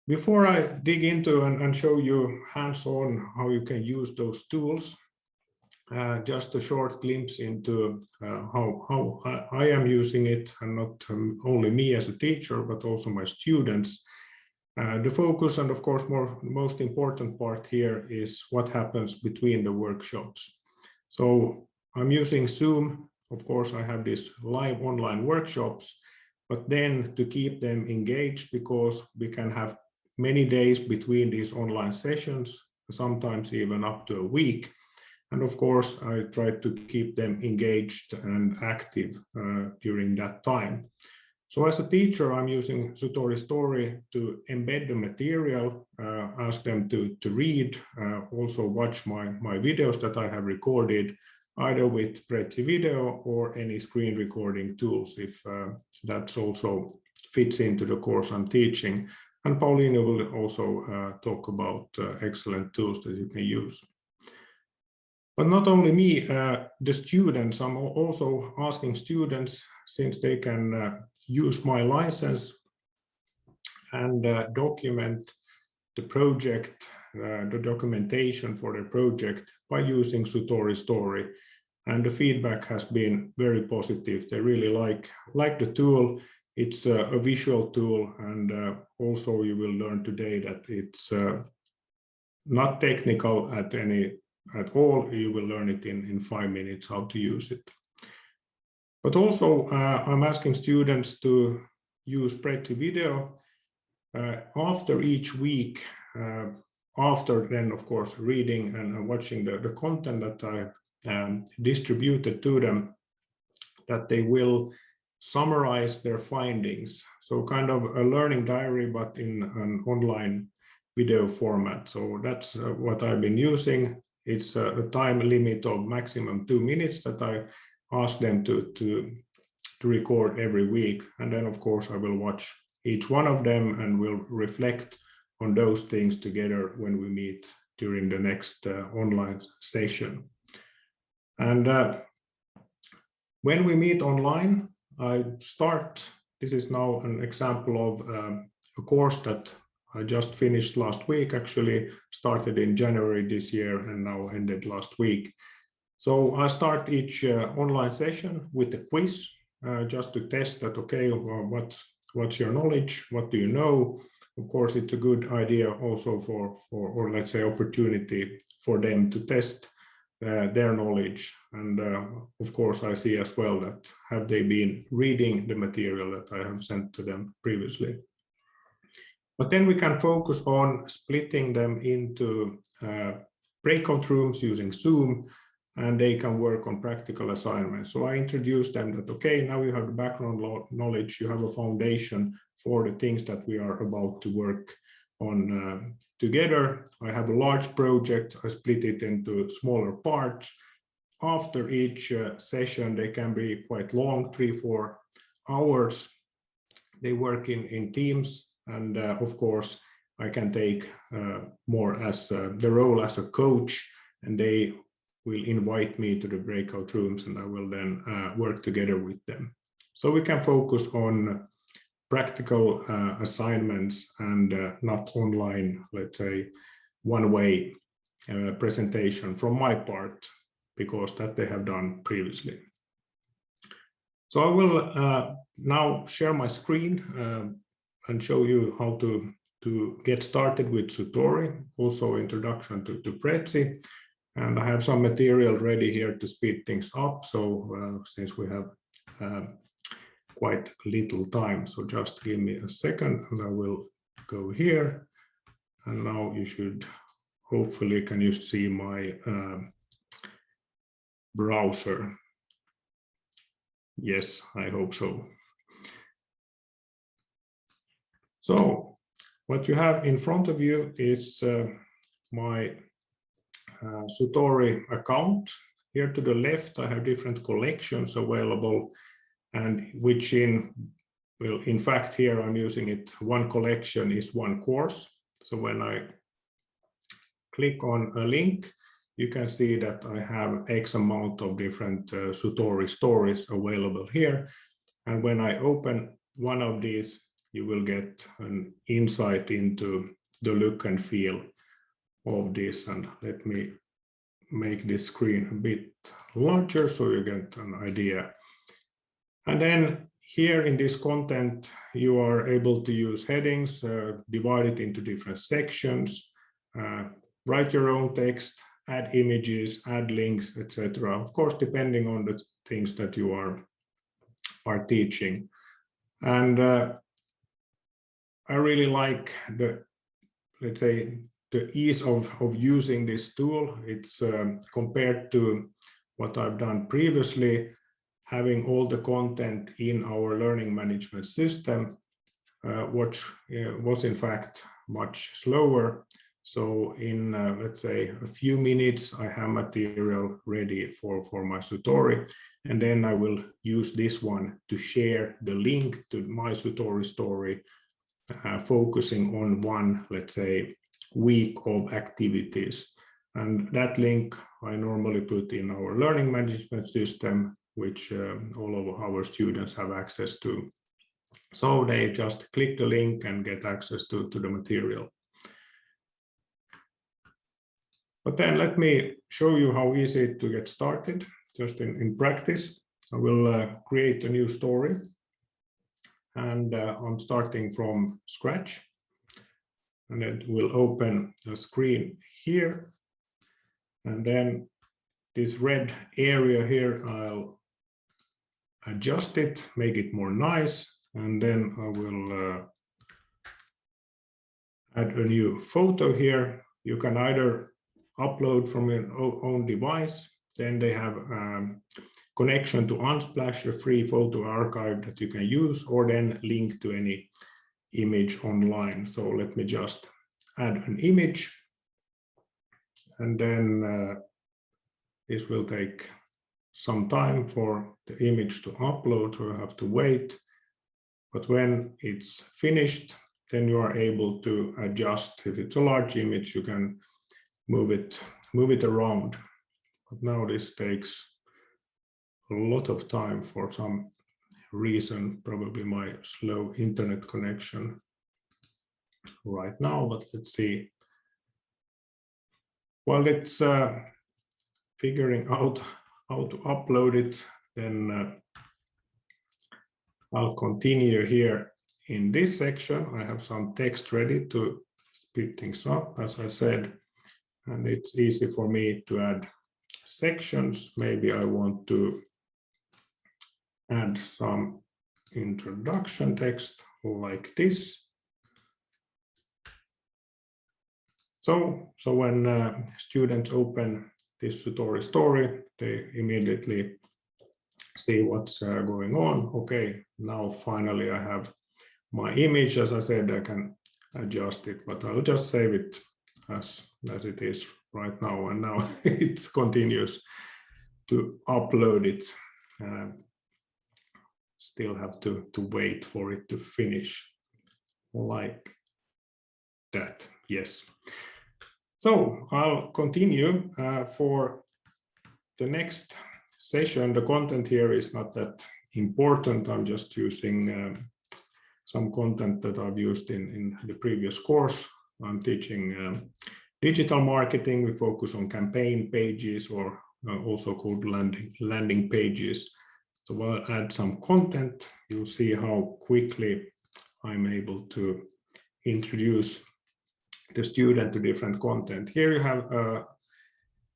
Before I dig into and show you hands-on how you can use those tools, just a short glimpse into how I am using it, and not only me as a teacher, but also my students. The focus, and of course most important part here, is what happens between the workshops. So I'm using Zoom. Of course, I have these live online workshops, but then to keep them engaged, because we can have many days between these online sessions, sometimes even up to a week. And of course, I try to keep them engaged and active during that time. So as a teacher, I'm using Sutori Story to embed the material, ask them to read, also watch my videos that I have recorded, either with Prezi Video or any screen recording tools, if that also fits into the course I'm teaching. And Paulino will also talk about excellent tools that you can use. But not only me, the students, I'm also asking students, since they can use my license and document the project, the documentation for the project by using Sutori Story. And the feedback has been very positive. They really like the tool. It's a visual tool, and also you will learn today that it's not technical at all. You will learn it in 5 minutes how to use it. But also I'm asking students to use Prezi Video after each week, after then of course reading and watching the content that I distributed to them, that they will summarize their findings. So kind of a learning diary, but in an online video format. So that's what I've been using. It's a time limit of maximum 2 minutes that I ask them to record every week. And then of course I will watch each one of them and will reflect on those things together when we meet during the next online session. And when we meet online, I start, this is now an example of a course that I just finished last week, actually started in January this year and now ended last week. So I start each online session with a quiz, just to test that, okay, well, what's your knowledge, what do you know? Of course, it's a good idea also or let's say opportunity for them to test their knowledge. And of course, I see as well that have they been reading the material that I have sent to them previously. But then we can focus on splitting them into breakout rooms using Zoom, and they can work on practical assignments. So I introduce them that, okay, now you have the background knowledge, you have a foundation for the things that we are about to work on together. I have a large project, I split it into smaller parts. After each session, they can be quite long, 3-4 hours. They work in teams, and of course, I can take more as the role as a coach, and they will invite me to the breakout rooms, and I will then work together with them. So we can focus on practical assignments and not online, let's say, one-way presentation from my part, because that they have done previously. So I will now share my screen and show you how to get started with Sutori, also introduction to Prezi. And I have some material ready here to speed things up. So since we have quite little time, so just give me a second and I will go here. And now you should, hopefully, can you see my browser? Yes, I hope so. So what you have in front of you is my Sutori account. Here to the left, I have different collections available, and which in fact, here I'm using it, one collection is one course. So when I click on a link, you can see that I have X amount of different Sutori stories available here. And when I open one of these you will get an insight into the look and feel of this. And let me make this screen a bit larger so you get an idea. And then here in this content, you are able to use headings, divide it into different sections, write your own text, add images, add links, etc. Of course, depending on the things that you are teaching. And I really like the, let's say, the ease of using this tool. It's compared to what I've done previously, having all the content in our learning management system, which was in fact much slower. So in, let's say, a few minutes, I have material ready for my tutorial. And then I will use this one to share the link to my tutorial story, focusing on one, let's say, week of activities. And that link I normally put in our learning management system, which all of our students have access to. So they just click the link and get access to the material. But then let me show you how easy to get started, just in practice. I will create a new story. And I'm starting from scratch. And it will open the screen here. And then this red area here, I'll adjust it, make it more nice. And then I will add a new photo here. You can either upload from your own device, then they have connection to Unsplash, a free photo archive that you can use, or then link to any image online. So let me just add an image, and then this will take some time for the image to upload, so you have to wait. But when it's finished, then you are able to adjust. If it's a large image, you can move it around. But now this takes a lot of time for some reason, probably my slow internet connection right now, but let's see. While it's figuring out how to upload it, then I'll continue here in this section. I have some text ready to speed things up, as I said, and it's easy for me to add sections. Maybe I want to add some introduction text like this. So when students open this tutorial story, they immediately see what's going on. Okay, now finally I have my image. As I said, I can adjust it, but I'll just save it as it is right now. And now it continues to upload it. Still have to wait for it to finish like that. Yes. So I'll continue for the next session. The content here is not that important. I'm just using some content that I've used in the previous course. I'm teaching digital marketing. We focus on campaign pages, or also called landing pages. So I'll add some content. You'll see how quickly I'm able to introduce the student to different content. Here you have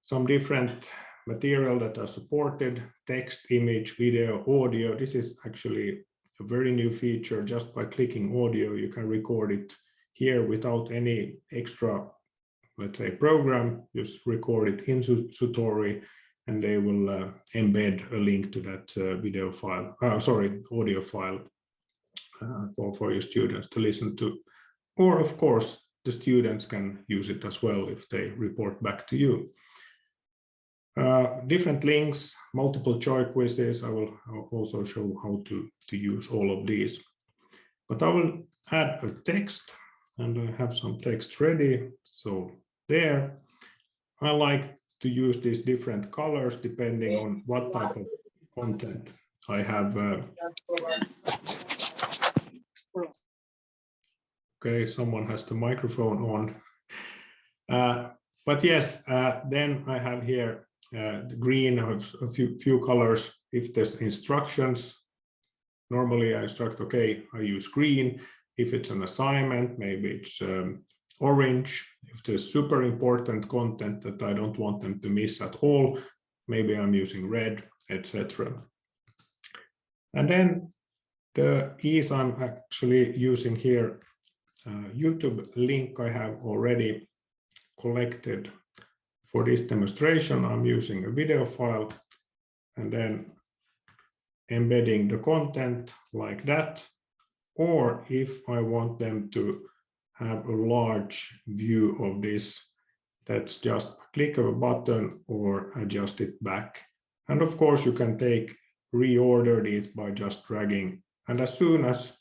some different material that are supported: text, image, video, audio. This is actually a very new feature. Just by clicking audio, you can record it here without any extra, let's say, program. Just record it in Tutori, and they will embed a link to that video file, audio file for your students to listen to. Or of course, the students can use it as well if they report back to you. Different links, multiple choice quizzes. I will also show how to use all of these. But I will add a text, and I have some text ready. So there, I like to use these different colors depending on what type of content I have Okay, someone has the microphone on. But yes, then I have here the green, I have a few colors. If there's instructions, normally I instruct, okay, I use green. If it's an assignment, maybe it's orange. If there's super important content that I don't want them to miss at all, maybe I'm using red, etc. And then the ease I'm actually using here, YouTube link I have already collected for this demonstration. I'm using a video file and then embedding the content like that. Or if I want them to have a large view of this, that's just click of a button or adjust it back. And of course you can reorder this by just dragging. And as soon as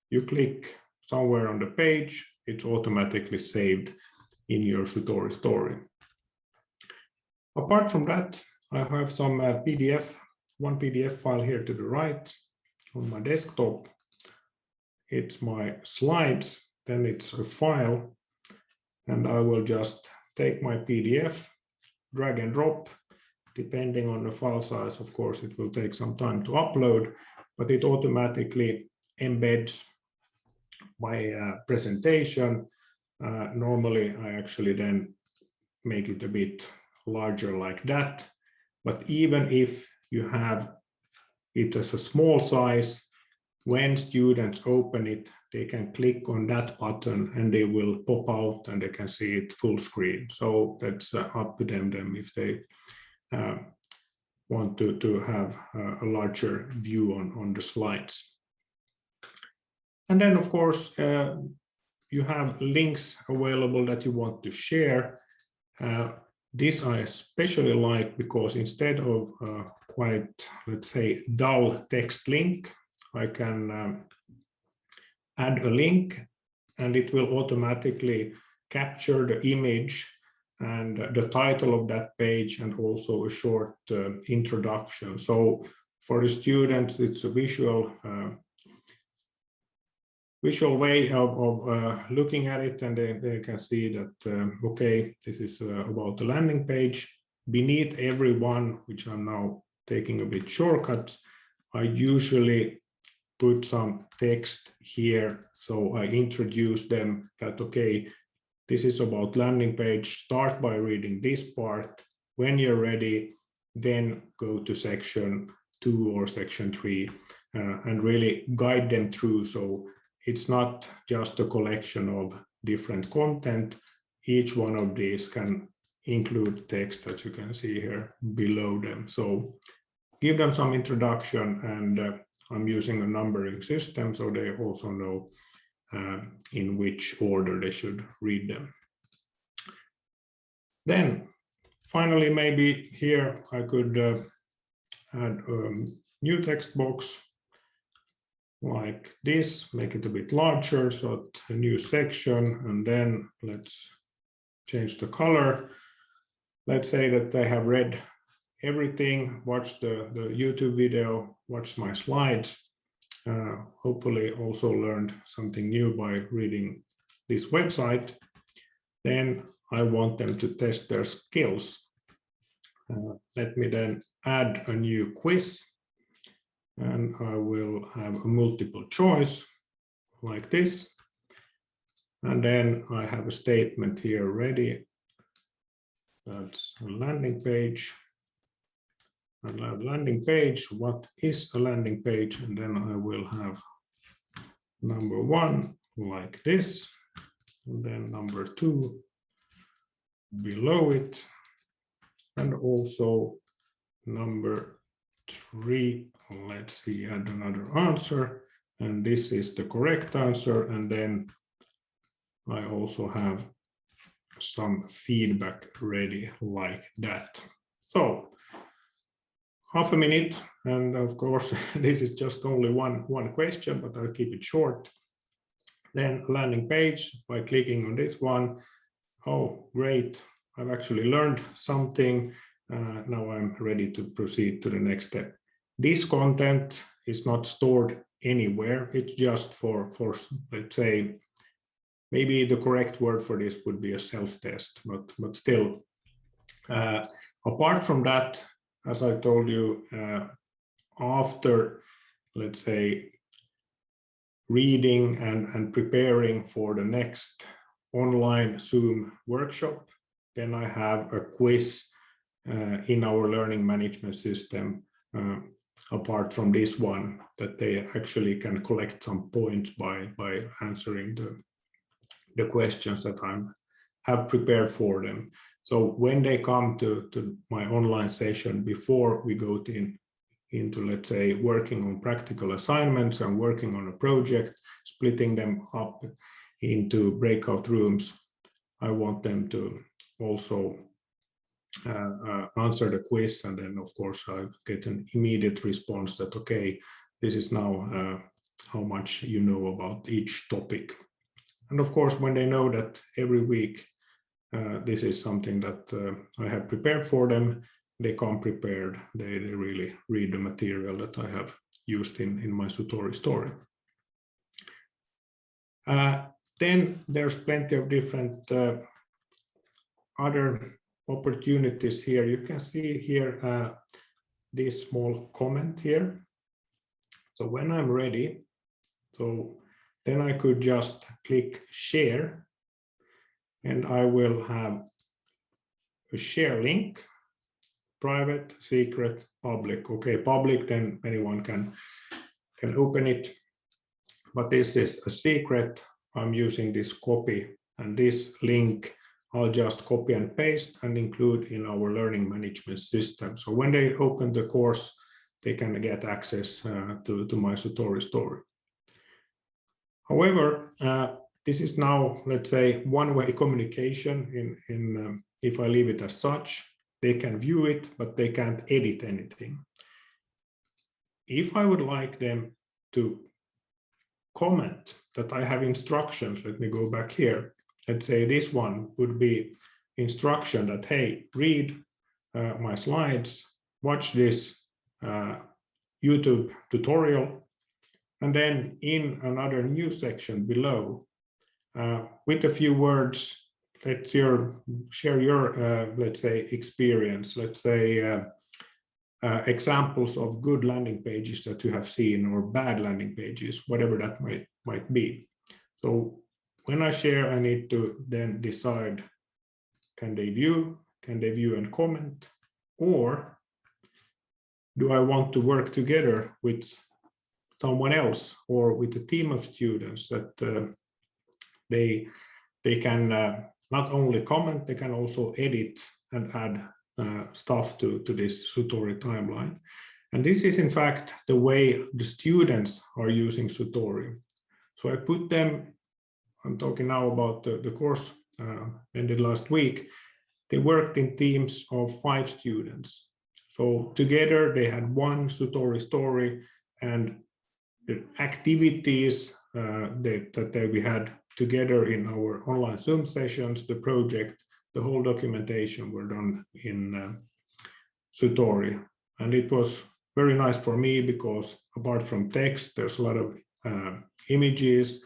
you click somewhere on the page, it's automatically saved in your Sutori story. Apart from that, I have some one PDF file here to the right on my desktop. It's my slides, then it's a file, and I will just take my PDF, drag and drop. Depending on the file size, of course, it will take some time to upload, but it automatically embeds my presentation. Normally, I actually then make it a bit larger like that. But even if you have it as a small size, when students open it, they can click on that button and they will pop out and they can see it full screen. So that's up to them if they want to have a larger view on the slides. And then, of course, you have links available that you want to share. This I especially like because instead of quite, let's say, dull text link, I can add a link and it will automatically capture the image and the title of that page and also a short introduction. So for the students, it's a visual way of looking at it, and they can see that, okay, this is about the landing page. Beneath every one, which I'm now taking a bit shortcuts, I usually put some text here. So I introduce them that, okay, this is about landing page. Start by reading this part. When you're ready, then go to section 2 or section 3 and really guide them through. So it's not just a collection of different content. Each one of these can include text that you can see here below them. So give them some introduction, and I'm using a numbering system so they also know in which order they should read them. Then finally, maybe here I could add a new text box like this, make it a bit larger, so a new section, and then let's change the color. Let's say that they have read everything, watched the YouTube video, watched my slides, hopefully also learned something new by reading this website. Then I want them to test their skills. Let me then add a new quiz, and I will have a multiple choice like this. And then I have a statement here ready. That's a landing page. And I have landing page. What is a landing page? And then I will have number 1 like this, and then number 2 below it, and also number 3. Let's see, add another answer, and this is the correct answer. And then I also have some feedback ready like that. So half a minute, and of course this is just only one question, but I'll keep it short. Then landing page, by clicking on this one. Oh, great, I've actually learned something. Now I'm ready to proceed to the next step. This content is not stored anywhere. It's just for let's say, maybe the correct word for this would be a self-test, but still. Apart from that, as I told you, after, let's say, reading and preparing for the next online Zoom workshop, then I have a quiz in our learning management system, apart from this one, that they actually can collect some points by answering the questions that I have prepared for them. So when they come to my online session, before we go into, let's say, working on practical assignments and working on a project, splitting them up into breakout rooms, I want them to also answer the quiz, and then of course I get an immediate response that, okay, this is now how much you know about each topic. And of course, when they know that every week this is something that I have prepared for them, they come prepared, they really read the material that I have used in my Sutori story. Then there's plenty of different other opportunities here. You can see here this small comment here. So when I'm ready, so then I could just click share, and I will have a share link, private, secret, public. Okay, public, then anyone can open it, but this is a secret. I'm using this copy, and this link I'll just copy and paste and include in our learning management system. So when they open the course, they can get access to my Sutori story. However, this is now, let's say, one-way communication. If I leave it as such, they can view it, but they can't edit anything. If I would like them to comment that I have instructions, let me go back here. Let's say this one would be instruction that, hey, read my slides, watch this YouTube tutorial, and then in another new section below, with a few words, share your, let's say, experience, let's say examples of good landing pages that you have seen, or bad landing pages, whatever that might be. So when I share, I need to then decide, can they view and comment, or do I want to work together with someone else or with a team of students that they can not only comment, they can also edit and add stuff to this Sutori timeline. And this is in fact the way the students are using Sutori. So I put them, I'm talking now about the course ended last week. They worked in teams of 5 students. So together they had one Sutori story, and the activities that we had together in our online Zoom sessions, the project, the whole documentation were done in Sutori. And it was very nice for me because apart from text, there's a lot of images,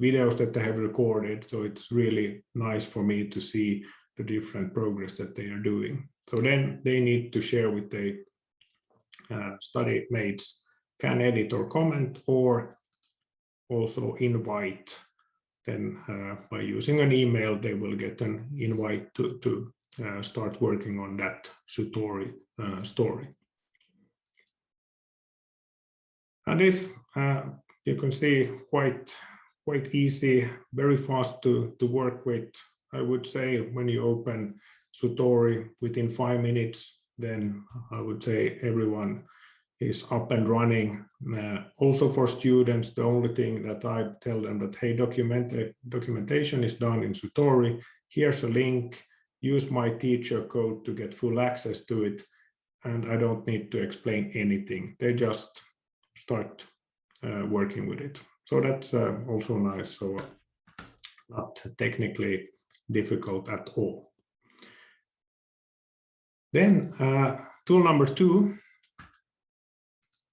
videos that they have recorded. So it's really nice for me to see the different progress that they are doing. So then they need to share with their study mates, can edit or comment, or also invite. Then by using an email, they will get an invite to start working on that Sutori story. And this, you can see, quite easy, very fast to work with. I would say when you open Sutori within 5 minutes, then I would say everyone is up and running. Also for students, the only thing that I tell them that, hey, documentation is done in Sutori. Here's a link. Use my teacher code to get full access to it. And I don't need to explain anything. They just start working with it. So that's also nice. So not technically difficult at all. Then tool number 2,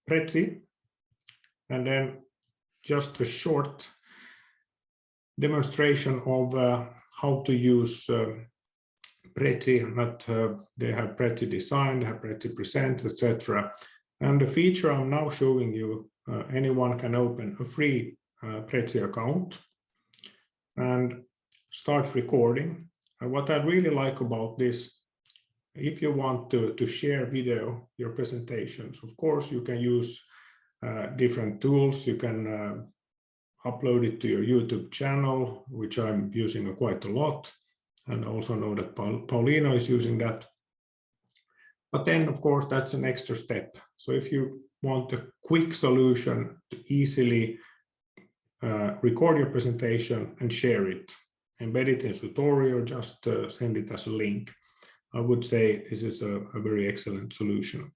Prezi, and then just a short demonstration of how to use Prezi, that they have Prezi design, they have Prezi present, etc. And the feature I'm now showing you, anyone can open a free Prezi account and start recording. And what I really like about this, if you want to share video, your presentations, of course, you can use different tools. You can upload it to your YouTube channel, which I'm using quite a lot. And I also know that Paulino is using that. But then, of course, that's an extra step. So if you want a quick solution to easily record your presentation and share it, embed it in tutorial, or just send it as a link, I would say this is a very excellent solution.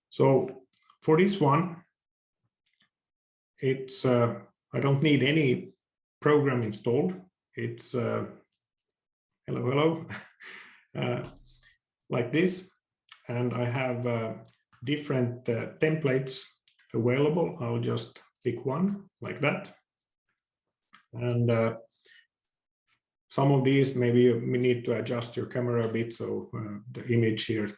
So for this one, it's I don't need any program installed. It's hello, like this. And I have different templates available. I'll just pick one like that. And some of these, maybe you need to adjust your camera a bit, so the image here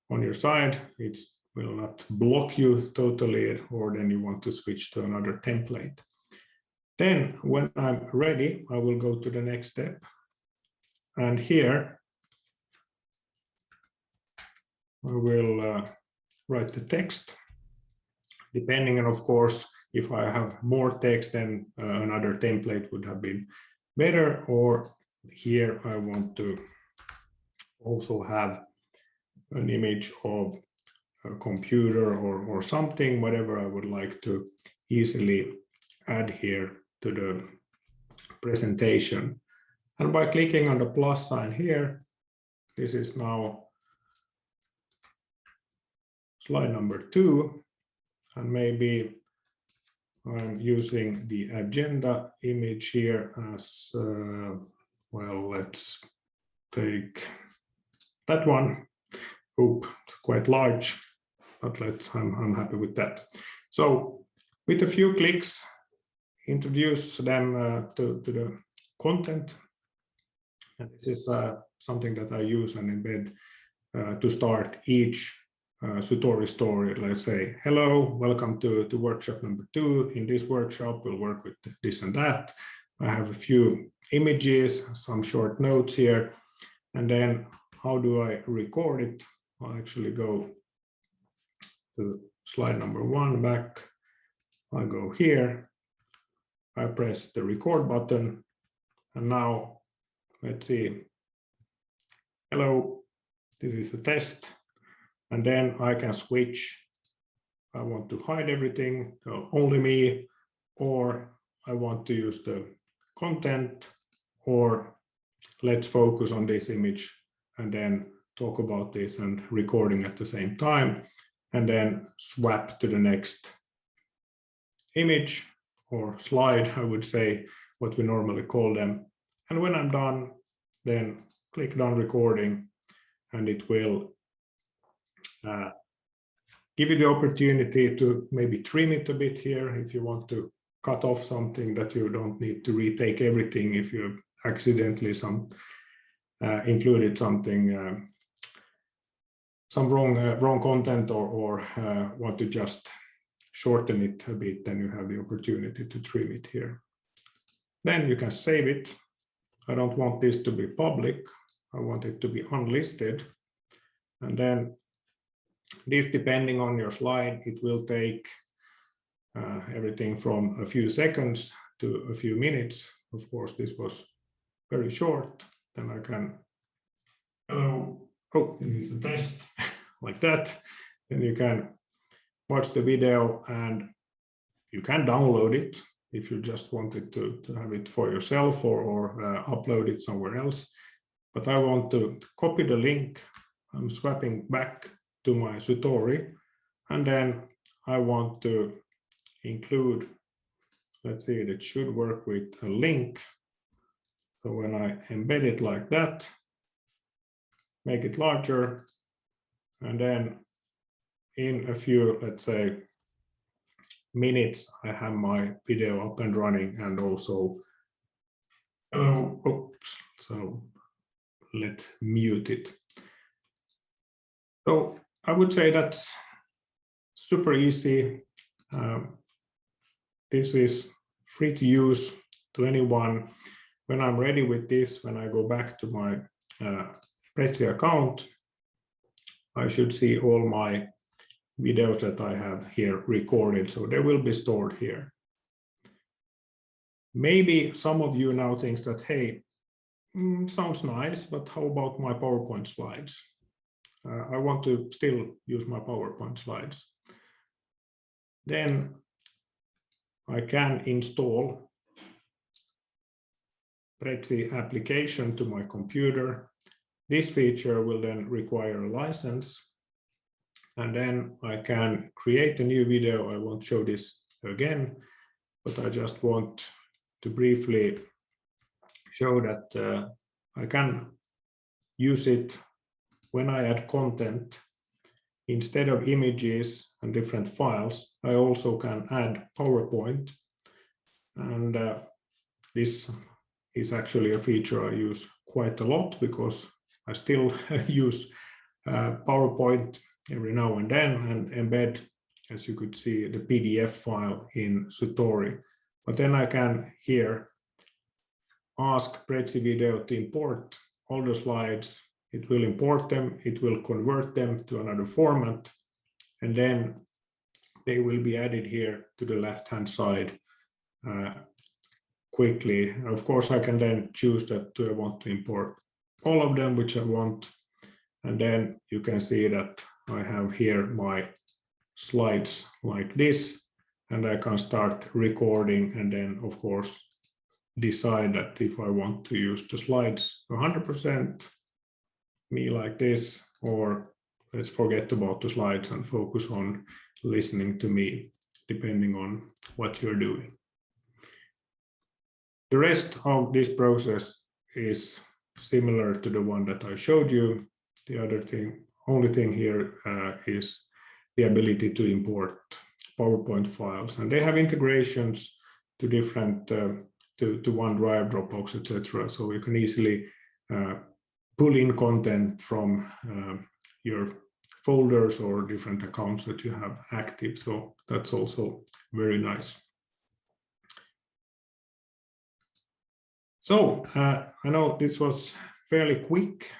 on your side, it will not block you totally, or then you want to switch to another template. Then when I'm ready, I will go to the next step. And here, I will write the text, depending on, of course, if I have more text, then another template would have been better. Or here I want to also have an image of a computer or something, whatever I would like to easily add here to the presentation. And by clicking on the plus sign here, this is now slide number 2, and maybe I'm using the agenda image here as, well, let's take that one. Oop, it's quite large, but I'm happy with that. So with a few clicks, introduce them to the content. And this is something that I use and embed to start each tutorial story. Let's say, hello, welcome to workshop number 2. In this workshop, we'll work with this and that. I have a few images, some short notes here. And then how do I record it? I'll actually go to slide number 1 back. I go here. I press the record button. And now let's see. Hello, this is a test. And then I can switch. I want to hide everything, so only me, or I want to use the content, or let's focus on this image and then talk about this and recording at the same time, and then swap to the next image or slide, I would say, what we normally call them. And when I'm done, then click done recording, and it will give you the opportunity to maybe trim it a bit here if you want to cut off something, that you don't need to retake everything if you accidentally included something, some wrong content, or want to just shorten it a bit, then you have the opportunity to trim it here. Then you can save it. I don't want this to be public. I want it to be unlisted. And then this, depending on your slide, it will take everything from a few seconds to a few minutes. Of course, this was very short. Then I can, oh, this is a test, like that. Then you can watch the video, and you can download it if you just wanted to have it for yourself, or upload it somewhere else. But I want to copy the link. I'm swapping back to my tutorial, and then I want to include, let's see, it should work with a link. So when I embed it like that, make it larger, and then in a few, let's say, minutes I have my video up and running, and also so let's mute it. So I would say that's super easy. This is free to use to anyone. When I'm ready with this, when I go back to my Prezi account, I should see all my videos that I have here recorded, so they will be stored here. Maybe some of you now think that, hey, sounds nice, but how about my PowerPoint slides? I want to still use my PowerPoint slides. Then I can install Prezi application to my computer. This feature will then require a license, and then I can create a new video. I won't show this again, but I just want to briefly show that I can use it when I add content. Instead of images and different files, I also can add PowerPoint, and this is actually a feature I use quite a lot because I still use PowerPoint every now and then and embed, as you could see, the PDF file in Sutori. But then I can here ask Prezi Video to import all the slides. It will import them, it will convert them to another format, and then they will be added here to the left-hand side quickly. Of course, I can then choose that I want to import all of them, which I want, and then you can see that I have here my slides like this, and I can start recording, and then of course decide that if I want to use the slides 100%, me like this, or let's forget about the slides and focus on listening to me, depending on what you're doing. The rest of this process is similar to the one that I showed you. The only thing here is the ability to import PowerPoint files, and they have integrations to different to OneDrive, Dropbox, etc. So you can easily pull in content from your folders or different accounts that you have active. So that's also very nice. So I know this was fairly quick,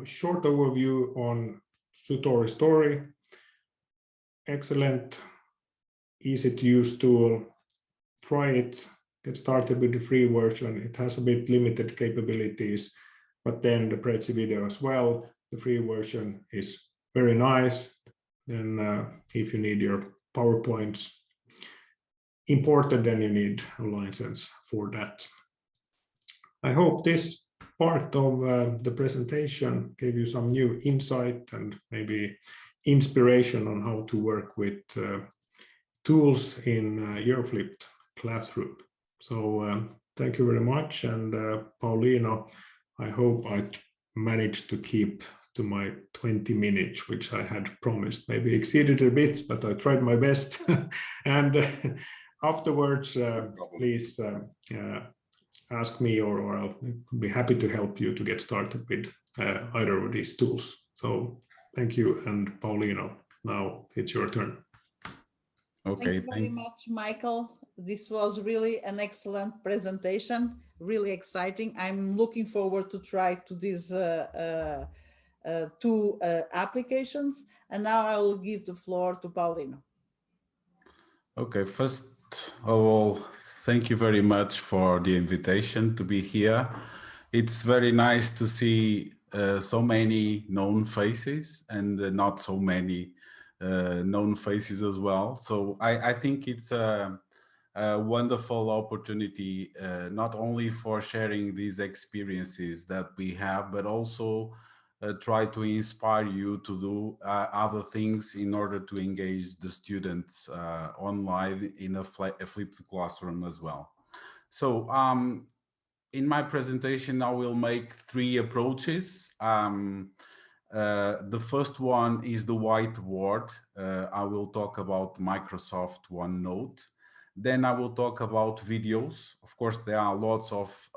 short overview on Sutori Story. Excellent, easy to use tool. Try it, get started with the free version. It has a bit limited capabilities, but then the Prezi Video as well. The free version is very nice. Then if you need your PowerPoints imported, then you need a license for that. I hope this part of the presentation gave you some new insight and maybe inspiration on how to work with tools in your flipped classroom. So thank you very much. And Paulino, I hope I managed to keep to my 20 minutes, which I had promised. Maybe exceeded a bit, but I tried my best. And afterwards, please ask me, or I'll be happy to help you to get started with either of these tools. So thank you, and Paulino, now it's your turn. Okay, thank you very much, Michael. This was really an excellent presentation, really exciting. I'm looking forward to try to these two applications. And now I will give the floor to Paulino. Okay, first of all, thank you very much for the invitation to be here. It's very nice to see so many known faces and not so many known faces as well. So I think it's a wonderful opportunity, not only for sharing these experiences that we have, but also try to inspire you to do other things in order to engage the students online in a flipped classroom as well. So in my presentation, I will make three approaches. The first one is the whiteboard. I will talk about Microsoft OneNote. Then I will talk about videos. Of course, there are lots of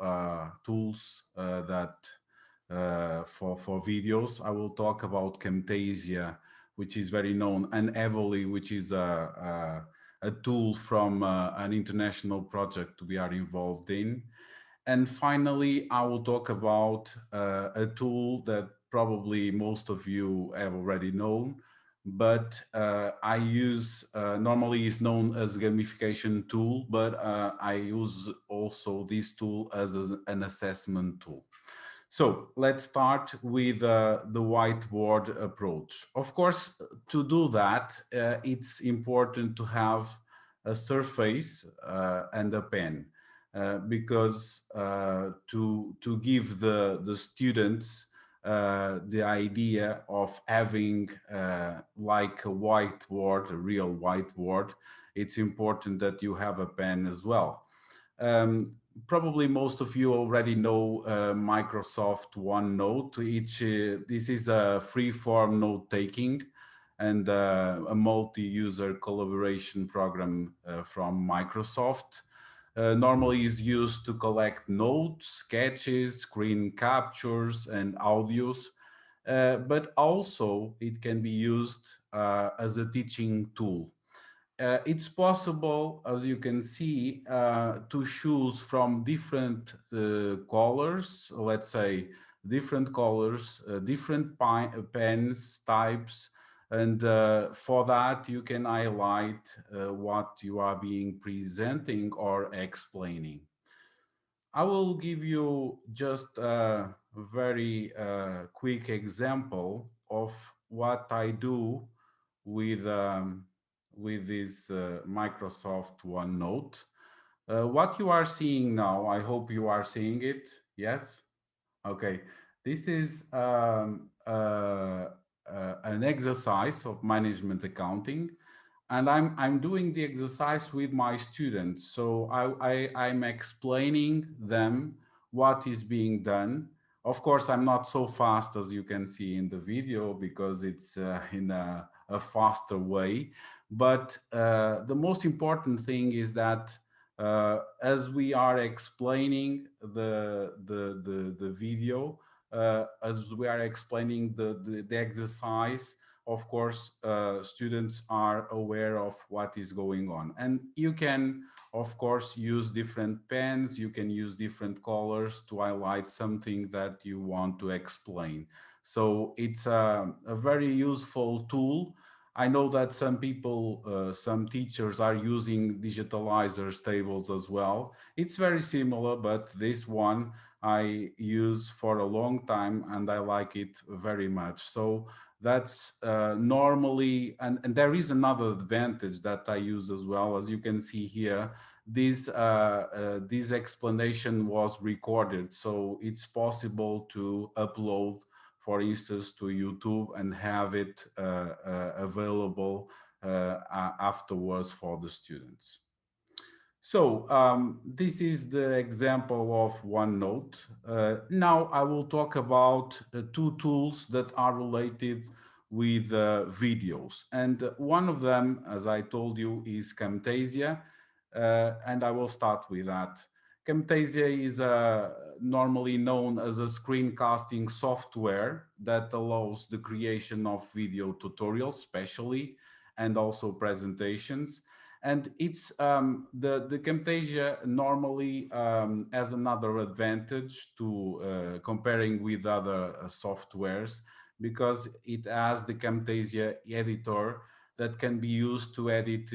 tools that for videos. I will talk about Camtasia, which is very known, and Evoli, which is a tool from an international project we are involved in. And finally, I will talk about a tool that probably most of you have already known, but I use, normally is known as a gamification tool, but I use also this tool as an assessment tool. So let's start with the whiteboard approach. Of course, to do that, it's important to have a surface and a pen. Because to give the students the idea of having like a whiteboard, a real whiteboard, it's important that you have a pen as well. Probably most of you already know Microsoft OneNote. This is a free-form note-taking and a multi-user collaboration program from Microsoft. Normally is used to collect notes, sketches, screen captures, and audios, but also it can be used as a teaching tool. It's possible, as you can see, to choose from different colors, let's say different colors, different pens types, and for that you can highlight what you are being presenting or explaining. I will give you just a very quick example of what I do with this Microsoft OneNote. What you are seeing now, I hope you are seeing it. Yes? Okay. This is an exercise of management accounting, and I'm doing the exercise with my students. So I'm explaining them what is being done. Of course, I'm not so fast as you can see in the video because it's in a faster way. But the most important thing is that as we are explaining the video, as we are explaining the exercise, of course, students are aware of what is going on. And you can, of course, use different pens, you can use different colors to highlight something that you want to explain. So it's a very useful tool. I know that some people, some teachers are using digitalizers tables as well. It's very similar, but this one I use for a long time and I like it very much. So that's normally, and there is another advantage that I use as well. As you can see here, this explanation was recorded, so it's possible to upload, for instance, to YouTube and have it available afterwards for the students. So this is the example of OneNote. Now I will talk about two tools that are related with videos. And one of them, as I told you, is Camtasia. And I will start with that. Camtasia is normally known as a screencasting software that allows the creation of video tutorials, especially, and also presentations. And it's the Camtasia normally has another advantage to comparing with other softwares, because it has the Camtasia editor that can be used to edit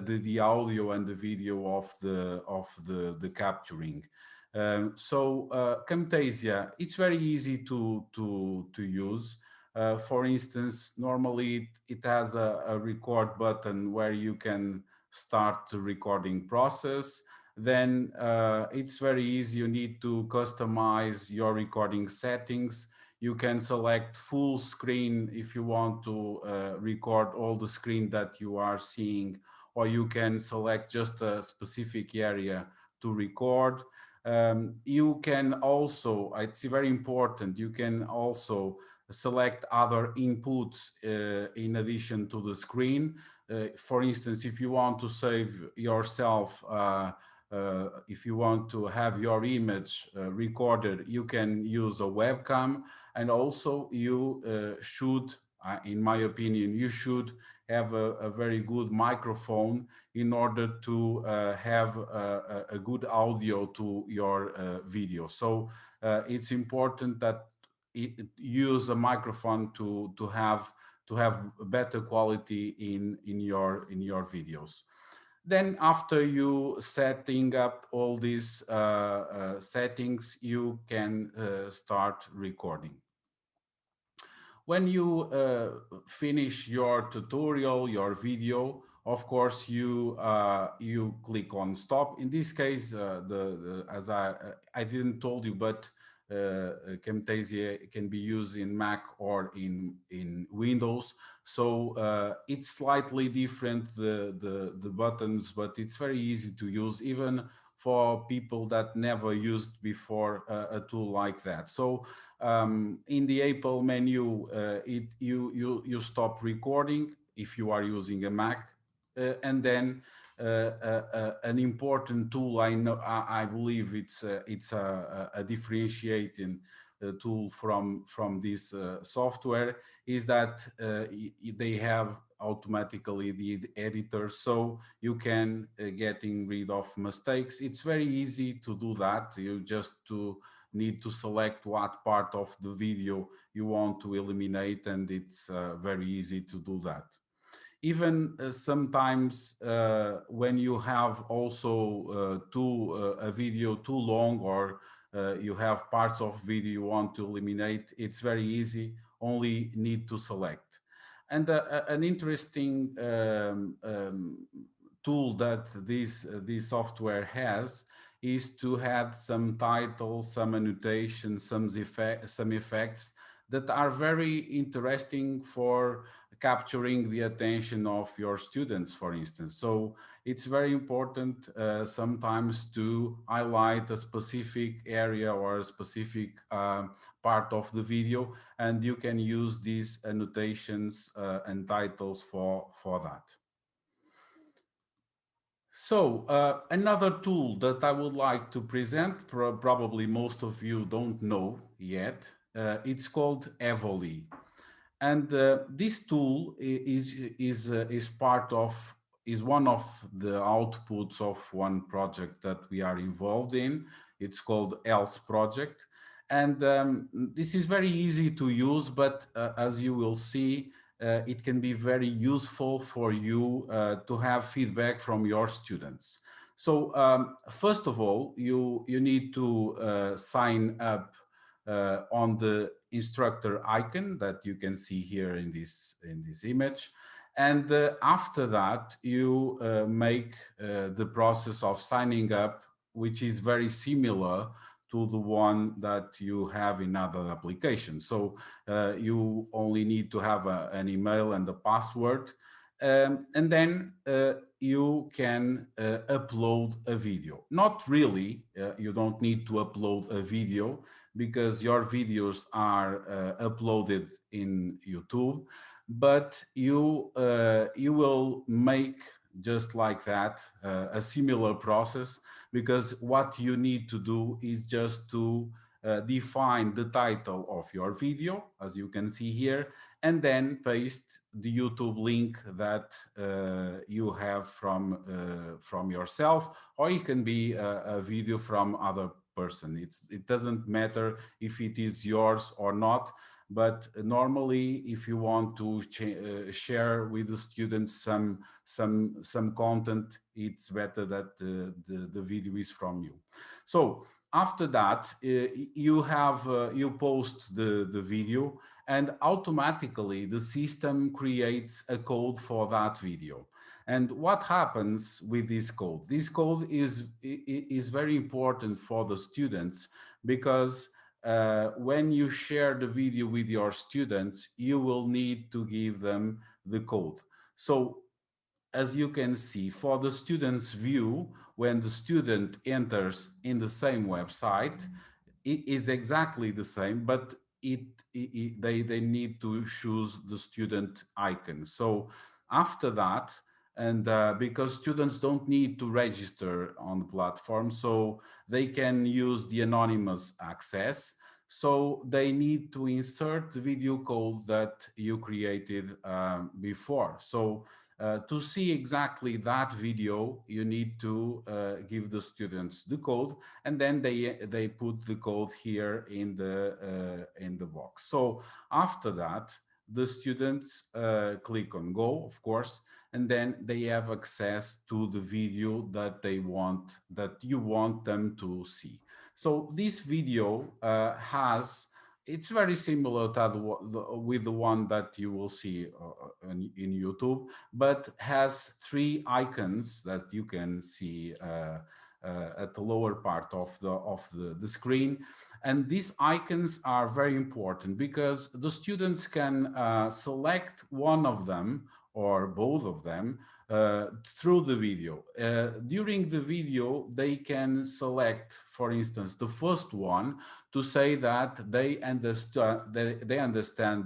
the audio and the video of the capturing. Camtasia, it's very easy to use. For instance, normally it has a record button where you can start the recording process. Then it's very easy. You need to customize your recording settings. You can select full screen if you want to record all the screen that you are seeing, or you can select just a specific area to record. You can also, it's very important, you can also select other inputs in addition to the screen. For instance, if you want to save yourself, if you want to have your image recorded, you can use a webcam. And also you should, in my opinion, you should have a very good microphone in order to have a good audio to your video. So it's important that use a microphone to have better quality in your videos. Then after you setting up all these settings, you can start recording. When you finish your tutorial, your video, of course, you click on stop. In this case, as I didn't told you, but Camtasia can be used in Mac or in Windows. So it's slightly different, the buttons, but it's very easy to use, even for people that never used before a tool like that. So in the Apple menu, you stop recording if you are using a Mac, and then an important tool, I believe it's a differentiating tool from this software, is that they have automatically the editor, so you can getting rid of mistakes. It's very easy to do that. You just need to select what part of the video you want to eliminate, and it's very easy to do that. Even sometimes when you have also a video too long, or you have parts of video you want to eliminate, it's very easy, only need to select. And an interesting tool that this software has is to add some titles, some annotations, some effects that are very interesting for capturing the attention of your students, for instance. So it's very important sometimes to highlight a specific area or a specific part of the video, and you can use these annotations and titles for that. So another tool that I would like to present, probably most of you don't know yet, it's called Evoli. And this tool is one of the outputs of one project that we are involved in. It's called Else Project. And this is very easy to use, but as you will see, it can be very useful for you to have feedback from your students. So first of all, you need to sign up on the instructor icon that you can see here in this image. And after that, you make the process of signing up, which is very similar to the one that you have in other applications. So you only need to have an email and a password. And then you can upload a video. Not really, you don't need to upload a video, because your videos are uploaded in YouTube, but you will make just like that a similar process, because what you need to do is just to define the title of your video, as you can see here, and then paste the YouTube link that you have from yourself, or it can be a video from other person. It doesn't matter if it is yours or not, but normally if you want to share with the students some content, it's better that the video is from you. So after that, you post the video, and automatically the system creates a code for that video. And what happens with this code? This code is very important for the students, because when you share the video with your students, you will need to give them the code. So as you can see, for the student's view, when the student enters in the same website, it is exactly the same, but they need to choose the student icon. So after that, and because students don't need to register on the platform, so they can use the anonymous access. So they need to insert the video code that you created before. So to see exactly that video, you need to give the students the code, and then they put the code here in the box. So after that, the students click on go, of course, and then they have access to the video that you want them to see. So this video it's very similar to with the one that you will see in YouTube, but has three icons that you can see at the lower part of the screen. And these icons are very important because the students can select one of them or both of them through the video. During the video, they can select, for instance, the first one to say that they understand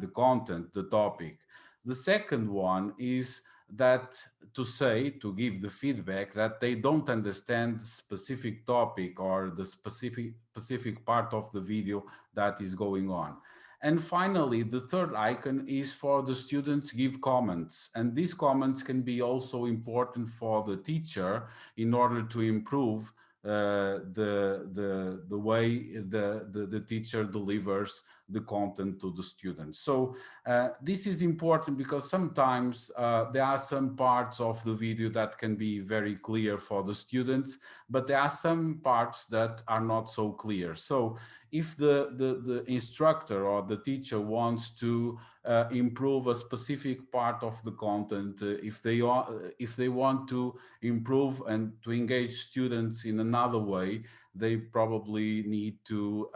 the content, the topic. The second one is that to give the feedback that they don't understand the specific topic or the specific part of the video that is going on. And finally, the third icon is for the students give comments. And these comments can be also important for the teacher in order to improve the way the teacher delivers the content to the students. So this is important because sometimes there are some parts of the video that can be very clear for the students, but there are some parts that are not so clear. So if the instructor or the teacher wants to improve a specific part of the content, if they want to improve and to engage students in another way, they probably need to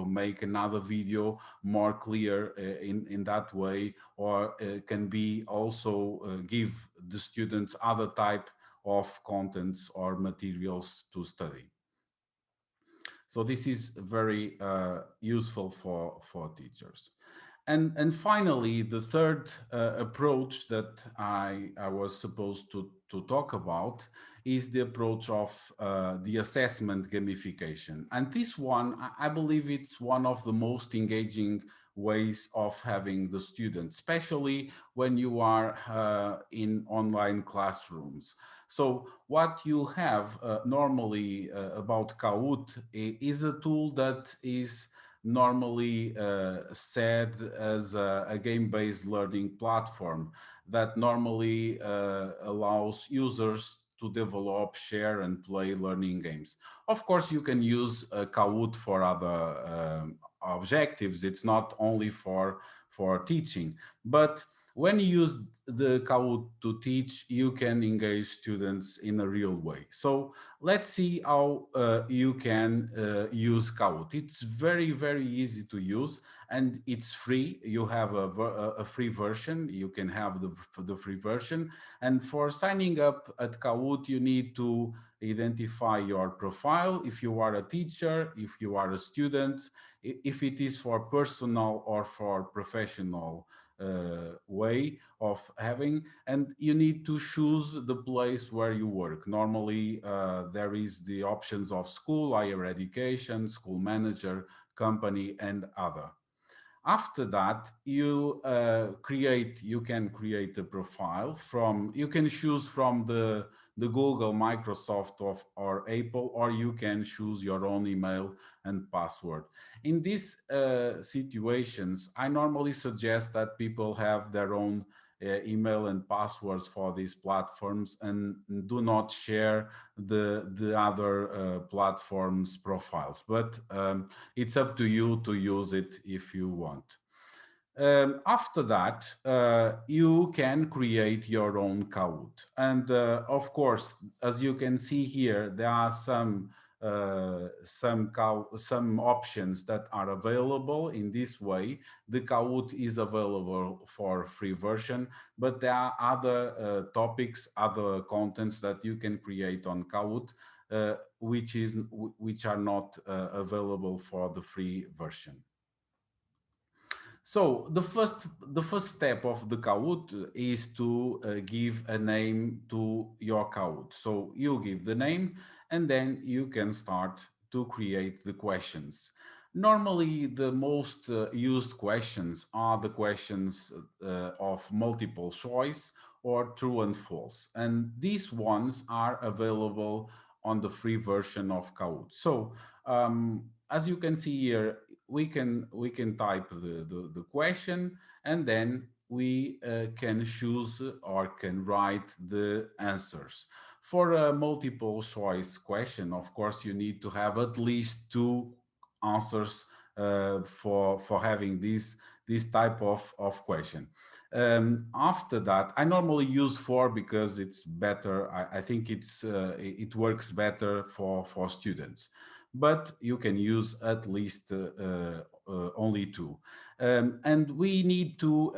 make another video more clear in that way, or can be also give the students other type of contents or materials to study. So this is very useful for teachers. And finally, the third approach that I was supposed to talk about is the approach of the assessment gamification. And this one, I believe it's one of the most engaging ways of having the students, especially when you are in online classrooms. So what you have normally about Kahoot is a tool that is normally said as a game-based learning platform that normally allows users to develop, share, and play learning games. Of course, you can use Kahoot for other objectives. It's not only for teaching, but when you use the Kahoot to teach, you can engage students in a real way. So let's see how you can use Kahoot. It's very, very easy to use, and it's free. You have a free version. You can have the free version. And for signing up at Kahoot, you need to identify your profile. If you are a teacher, if you are a student, if it is for personal or for professional way of having, and you need to choose the place where you work. Normally there is the options of school, higher education, school manager, company, and other. After that, you can create a profile you can choose from the Google, Microsoft or Apple, or you can choose your own email and password. In these situations, I normally suggest that people have their own email and passwords for these platforms and do not share the other platforms profiles, but it's up to you to use it if you want. After that, you can create your own Kahoot. And of course, as you can see here, there are some some options that are available. In this way, the Kahoot is available for free version, but there are other topics, other contents that you can create on Kahoot, which are not available for the free version. So the first step of the Kahoot is to give a name to your Kahoot. So you give the name, and then you can start to create the questions. Normally, the most used questions are the questions of multiple choice or true and false. And these ones are available on the free version of Kahoot. So as you can see here, we can type the question, and then we can choose or can write the answers. For a multiple choice question, of course, you need to have at least two answers for having this type of question. After that, I normally use 4 because it's better. I think it works better for students, but you can use at least only 2. And we need to,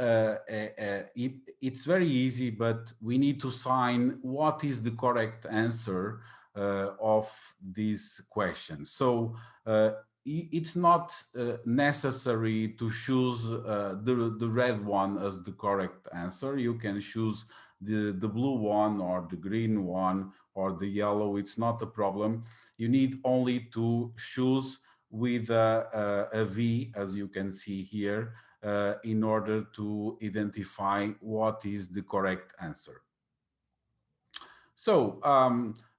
it's very easy, but we need to sign what is the correct answer of this question. So it's not necessary to choose the red one as the correct answer. You can choose the blue one or the green one or the yellow. It's not a problem. You need only to choose with a V, as you can see here, in order to identify what is the correct answer. So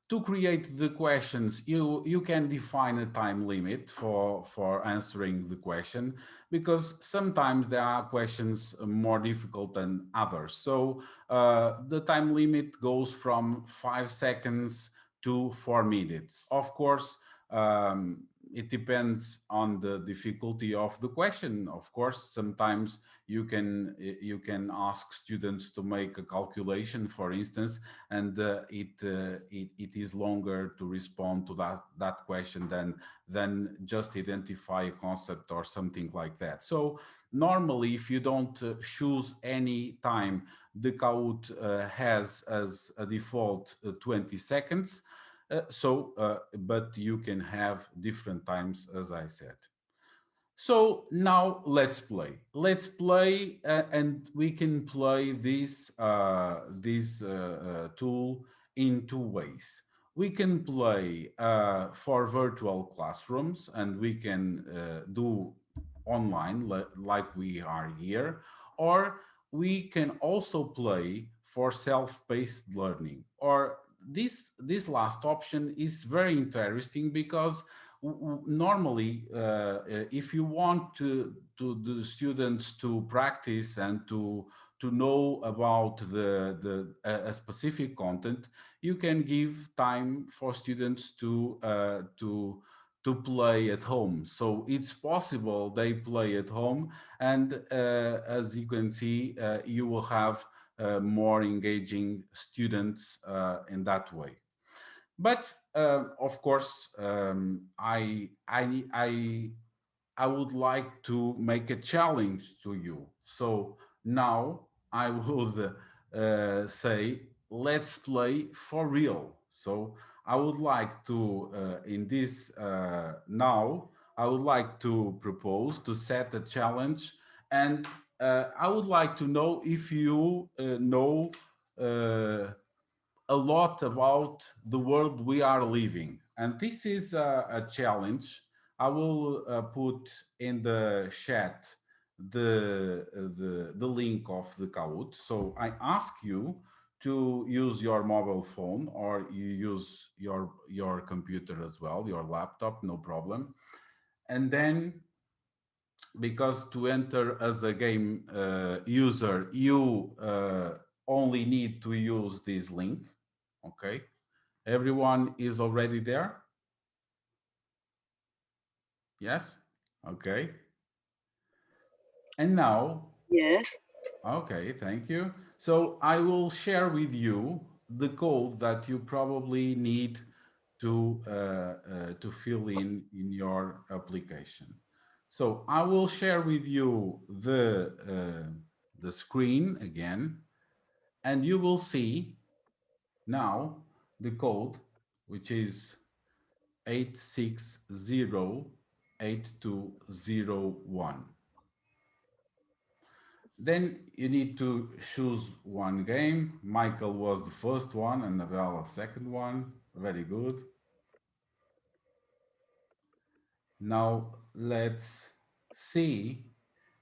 to create the questions, you can define a time limit for answering the question, because sometimes there are questions more difficult than others. So the time limit goes from 5 seconds to 4 minutes. Of course, it depends on the difficulty of the question. Of course, sometimes you can ask students to make a calculation, for instance, and it is longer to respond to that question than just identify a concept or something like that. So normally, if you don't choose any time, the Kahoot has as a default 20 seconds. But you can have different times, as I said. So now let's play. Let's play, and we can play this tool in 2 ways. We can play for virtual classrooms, and we can do online like we are here, or we can also play for self-paced learning. Or this last option is very interesting because normally if you want the students to practice and to know about a specific content, you can give time for students to play at home. So it's possible they play at home, and as you can see, you will have more engaging students in that way. But of course, I would like to make a challenge to you. So now I would say, let's play for real. So I would like to, in this now, I would like to propose to set a challenge, and I would like to know if you know a lot about the world we are living. And this is a challenge. I will put in the chat the link of the Kahoot. So I ask you to use your mobile phone, or you use your computer as well, your laptop, no problem. And then, because to enter as a game user, you only need to use this link. Okay, everyone is already there? Yes? Okay. And now? Yes. Okay, thank you. So I will share with you the code that you probably need to fill in your application. So I will share with you the screen again, and you will see now the code, which is 8608201. Then you need to choose one game. Michael was the first one and Nabella second one. Very good. Now let's see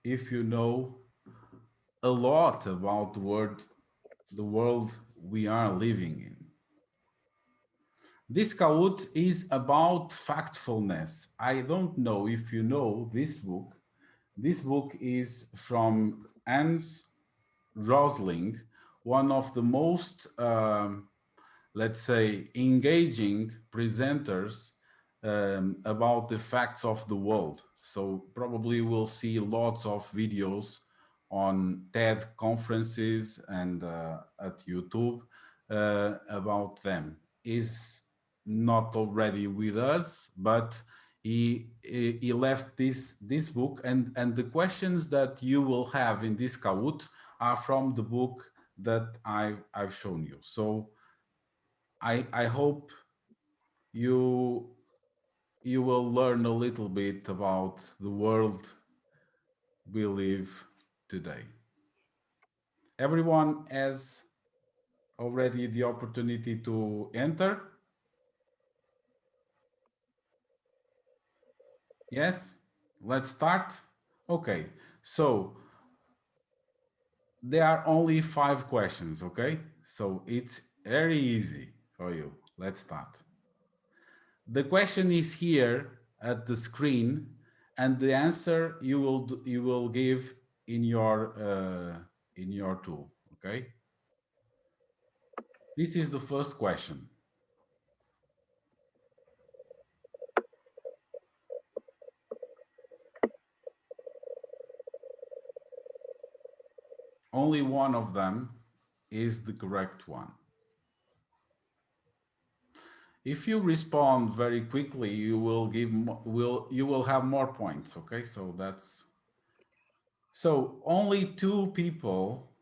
if you know a lot about the world we are living in. This Kahoot is about factfulness. I don't know if you know this book. This book is from Hans Rosling, one of the most, let's say, engaging presenters about the facts of the world. So probably we'll see lots of videos on TED conferences and at YouTube about them. Is not already with us, but he left this book, and the questions that you will have in this Kahoot are from the book that I've shown you. So I hope you will learn a little bit about the world we live today. Everyone has already the opportunity to enter. Yes, let's start. Okay, so there are only 5 questions, okay? So it's very easy for you. Let's start. The question is here at the screen, and the answer you will give in your tool, okay? This is the first question. Only one of them is the correct one. If you respond very quickly, you will have more points, okay? So that's only 2 people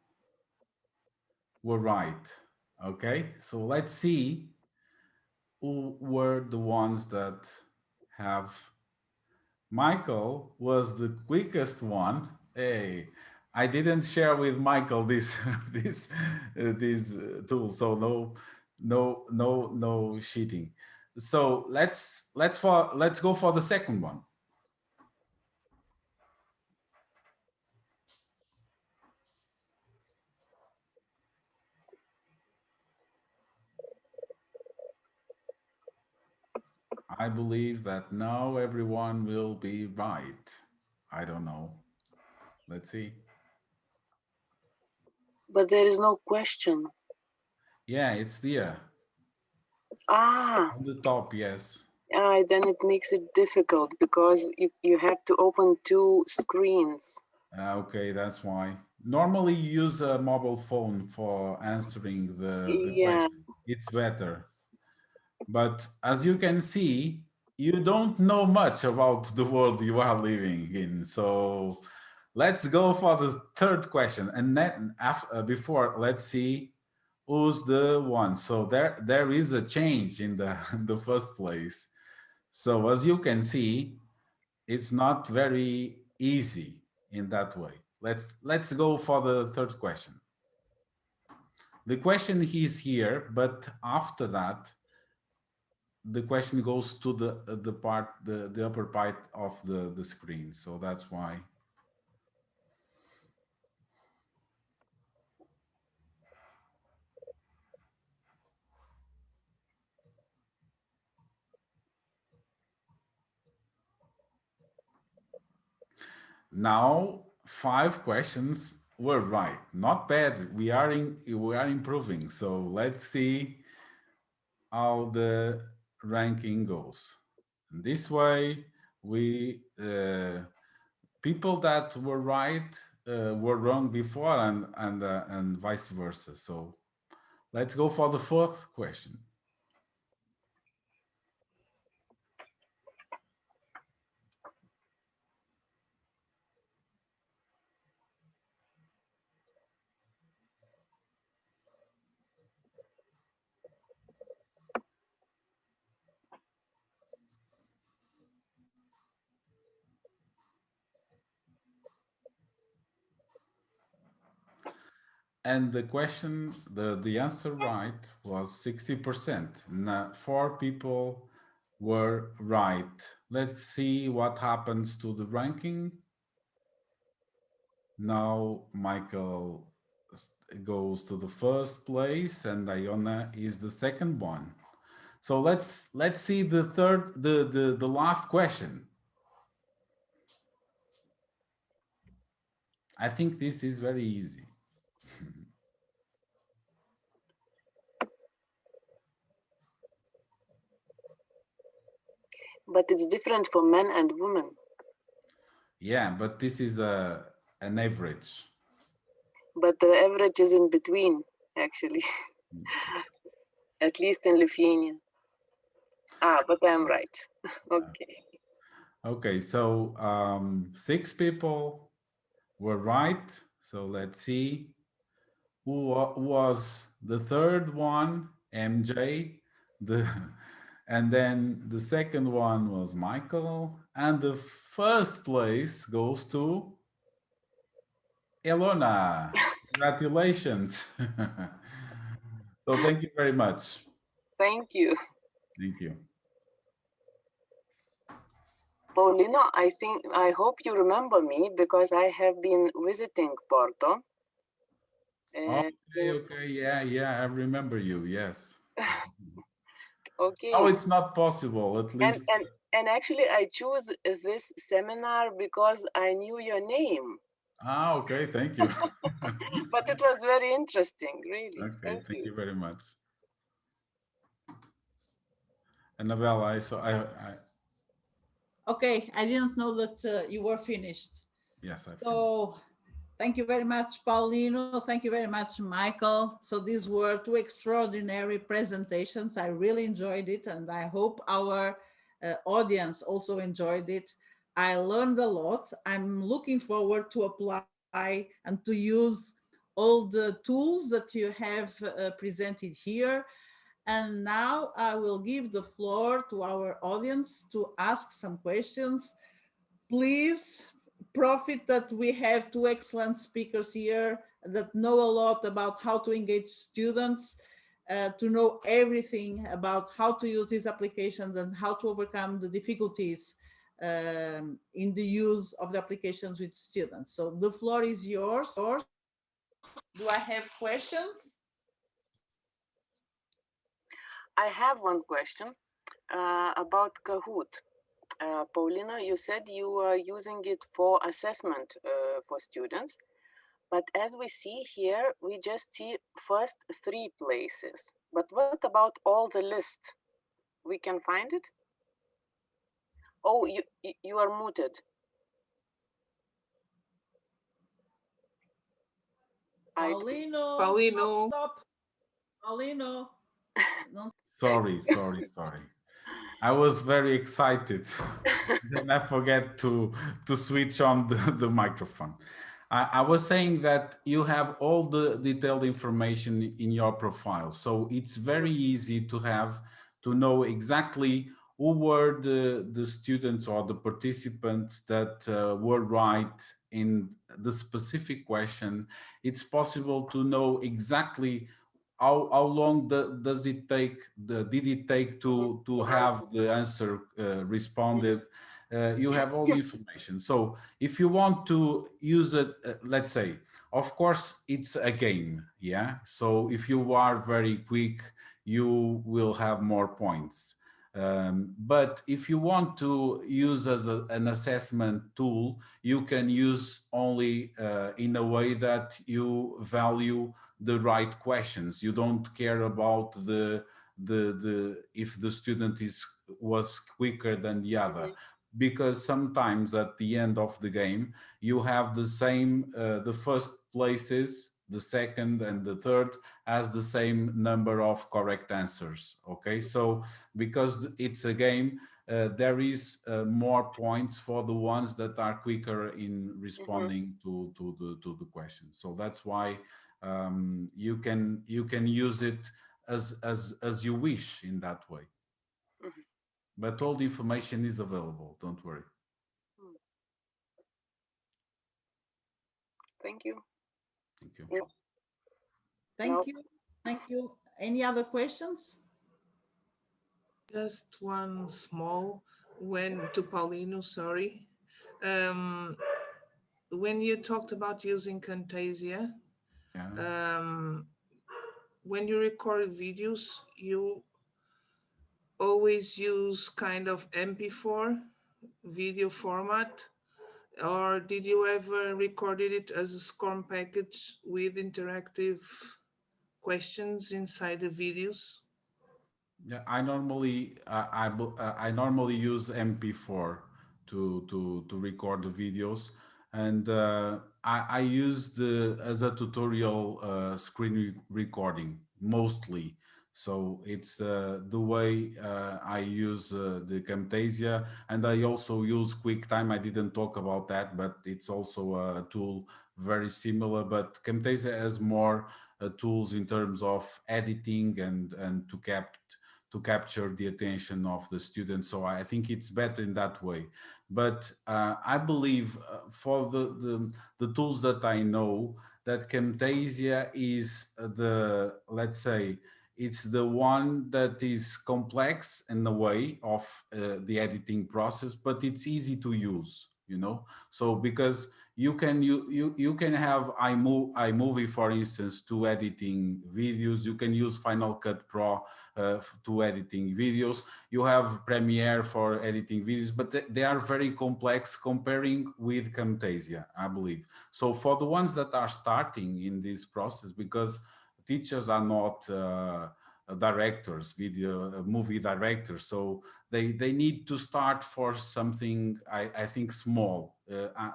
were right, okay? So let's see who were the ones that have. Michael was the quickest one. Hey, I didn't share with Michael this this tool, so no cheating. So let's go for the second one. I believe that now everyone will be right. I don't know. Let's see. But there is no question. Yeah, it's there. Ah. On the top, yes. Then it makes it difficult because you have to open 2 screens. Okay, that's why. Normally you use a mobile phone for answering the Yeah. question. It's better. But as you can see, you don't know much about the world you are living in. So let's go for the third question. And then before, let's see who's the one. So there is a change in the, in the first place. So as you can see, it's not very easy in that way. Let's go for the third question. The question is here, but after that, the question goes to the upper part of the screen. So that's why. Now 5 questions were right. Not bad. We are improving. So let's see how the ranking goes. And this way, we people that were right were wrong before, and vice versa. So let's go for the fourth question. And the question, the answer right was 60%. Now, 4 people were right. Let's see what happens to the ranking. Now Michael goes to the first place and Iona is the second one. So let's see the the last question. I think this is very easy. But it's different for men and women. Yeah, but this is an average. But the average is in between, actually. At least in Lithuania. But I'm right. Okay. Okay, so 6 people were right. So let's see who was the third one, MJ. And then the second one was Michael. And the first place goes to Ilona. Congratulations. So thank you very much. Thank you. Thank you. Paulino, I hope you remember me because I have been visiting Porto. Okay, yeah, I remember you, yes. Okay. Oh, it's not possible, at least. And actually, I choose this seminar because I knew your name. Okay, thank you. But it was very interesting, really. Okay, thank you. you very much. Annabelle, Okay, I didn't know that you were finished. Yes, I finished. So thank you very much, Paulino. Thank you very much, Michael. So these were 2 extraordinary presentations. I really enjoyed it, and I hope our audience also enjoyed it. I learned a lot. I'm looking forward to apply and to use all the tools that you have presented here. And now I will give the floor to our audience to ask some questions. Please profit that we have 2 excellent speakers here that know a lot about how to engage students, to know everything about how to use these applications and how to overcome the difficulties in the use of the applications with students. So the floor is yours. Do I have questions? I have one question about Kahoot. Paulina, you said you are using it for assessment for students, but as we see here, we just see first 3 places. But what about all the list? We can find it? Oh, you are muted. Paulino. Stop. Paulino. Sorry. I was very excited. Then I forget to switch on the microphone. I was saying that you have all the detailed information in your profile. So it's very easy to know exactly who were the students or the participants that were right in the specific question. It's possible to know exactly how long does it take, did it take to have the answer responded. You have all the information. So if you want to use it, let's say, of course, it's a game, yeah? So if you are very quick, you will have more points. But if you want to use as an assessment tool, you can use only in a way that you value the right questions. You don't care about the if the student was quicker than the other, because sometimes at the end of the game you have the same the first places, the second and the third has the same number of correct answers. Okay, so because it's a game, there is more points for the ones that are quicker in responding to the question. So that's why you can use it as you wish in that way. But all the information is available, don't worry. Thank you. Thank you. Thank you. Thank you. Any other questions? Just one small to Paulino, sorry. When you talked about using Camtasia, when you record videos, you always use kind of MP4 video format, or did you ever recorded it as a SCORM package with interactive questions inside the videos? Yeah, I normally I normally use MP4 to record the videos, and I use as a tutorial screen recording mostly. So it's the way I use the Camtasia, and I also use QuickTime. I didn't talk about that, but it's also a tool very similar. But Camtasia has more tools in terms of editing and to capture the attention of the students. So I think it's better in that way. But I believe for the tools that I know, that Camtasia is let's say, it's the one that is complex in the way of the editing process, but it's easy to use, you know? So because you can have iMovie, for instance, to editing videos. You can use Final Cut Pro to editing videos. You have Premiere for editing videos, but they are very complex comparing with Camtasia, I believe. So for the ones that are starting in this process, because teachers are not directors, movie directors, so they need to start for something, I think, small.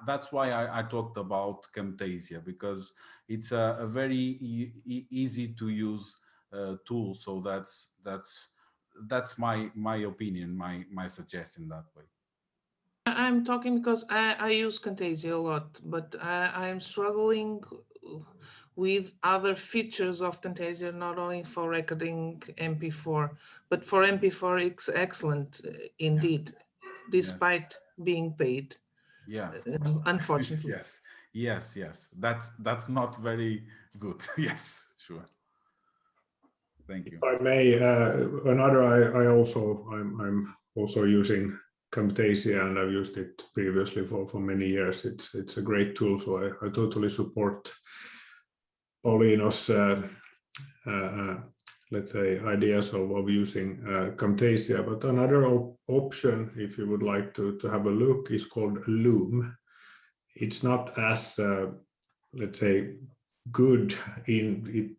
That's why I talked about Camtasia, because it's a very easy to use tool. So that's my opinion, my suggestion that way. I'm talking because I use Camtasia a lot, but I'm struggling with other features of Camtasia, not only for recording MP4, but for MP4 it's excellent indeed, despite being paid. Yeah, unfortunately. yes. That's not very good. Yes, sure. Thank you. If I may, I'm also using Camtasia, and I've used it previously for many years. It's a great tool, so I totally support Paulino's let's say ideas of using Camtasia. But another option, if you would like to have a look, is called Loom. It's not as let's say good in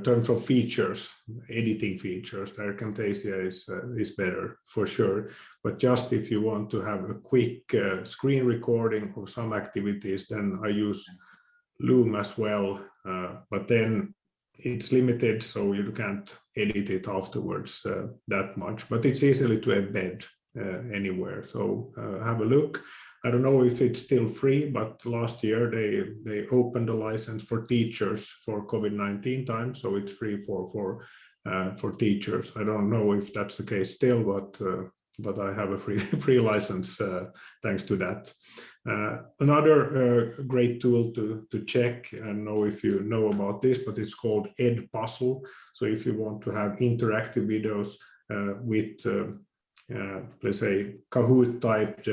terms of features, editing features. There Camtasia is better for sure. But just if you want to have a quick screen recording of some activities, then I use Loom as well. But then it's limited, so you can't edit it afterwards that much. But it's easily to embed anywhere. So have a look. I don't know if it's still free, but last year they opened a license for teachers for COVID-19 time, so it's free for teachers. I don't know if that's the case still, but I have a free license thanks to that. Another great tool to check and know if you know about this, but it's called Edpuzzle. So if you want to have interactive videos with let's say Kahoot type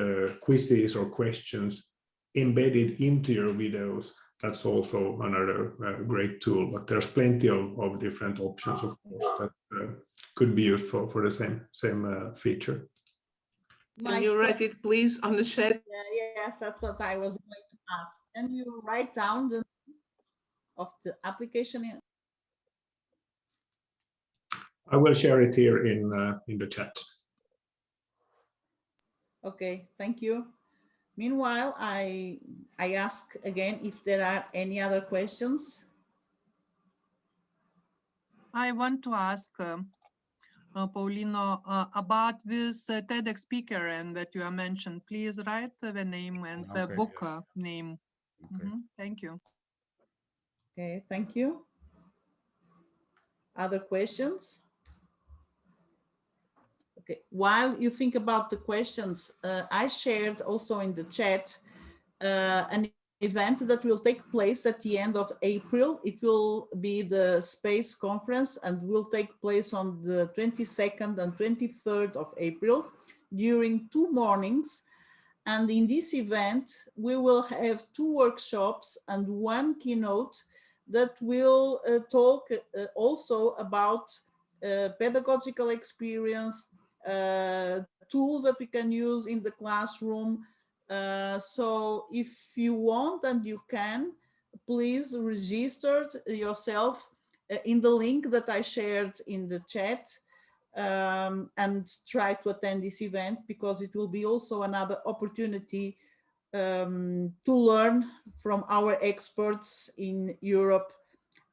quizzes or questions embedded into your videos, that's also another great tool. But there's plenty of different options, of course, that could be used for the same feature. Can you write it, please, on the chat? Yes, that's what I was going to ask. Can you write down the name of the application? I will share it here in the chat. Okay, thank you. Meanwhile, I ask again if there are any other questions. I want to ask Paulino about this TEDx speaker and that you mentioned. Please write the name and the book name. Okay. Thank you. Okay, thank you. Other questions? Okay, while you think about the questions, I shared also in the chat an event that will take place at the end of April. It will be the space conference and will take place on the 22nd and 23rd of April during 2 mornings. And in this event, we will have 2 workshops and 1 keynote that will talk also about pedagogical experience, tools that we can use in the classroom. So if you want and you can, please register yourself in the link that I shared in the chat, and try to attend this event, because it will be also another opportunity to learn from our experts in Europe